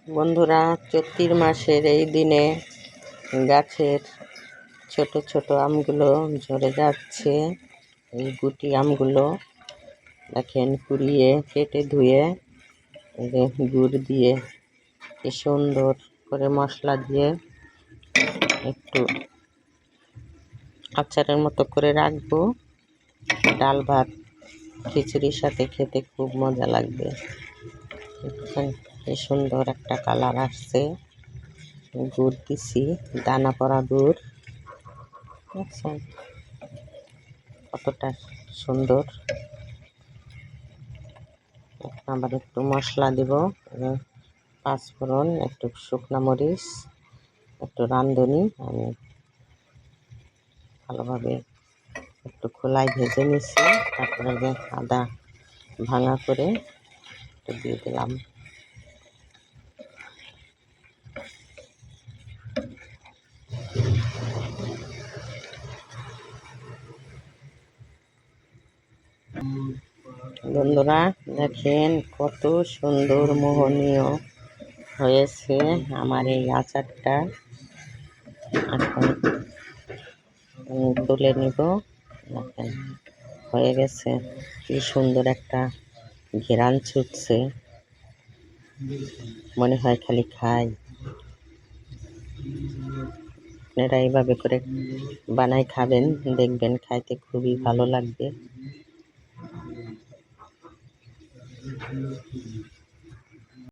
বন্ধুরা, চৈত্র মাসের এই দিনে গাছের ছোট ছোট আমগুলো ঝরে যাচ্ছে। এই গুটি আমগুলো দেখেন, কুড়িয়ে কেটে ধুয়ে গুড় দিয়ে কি সুন্দর করে মশলা দিয়ে একটু আচারের মতো করে রাখবো। ডাল ভাত খিচুড়ির সাথে খেতে খুব মজা লাগবে। কি সুন্দর একটা কালার আসছে। গুড় দিছি, দানা পড়া গুড়, দেখছেন কতটা সুন্দর। আবার একটু মশলা দিব, পাঁচফোড়ন, একটু শুকনা মরিচ, একটু রাঁধুনি আমি ভালোভাবে একটু খোলায় ভেজে নিছি। তারপরে যে আদা ভাঙা করে একটু দিয়ে দিলাম। বন্ধুরা দেখেন, কত সুন্দর মোহনীয় হয়েছে আমার এই আচারটা। এখন তুলে নিব। দেখেন হয়ে গেছে, কি সুন্দর একটা ঘেরান ছুটছে, মনে হয় খালি খাই। আপনারা এইভাবে করে বানাই খাবেন, দেখবেন খাইতে খুবই ভালো লাগবে।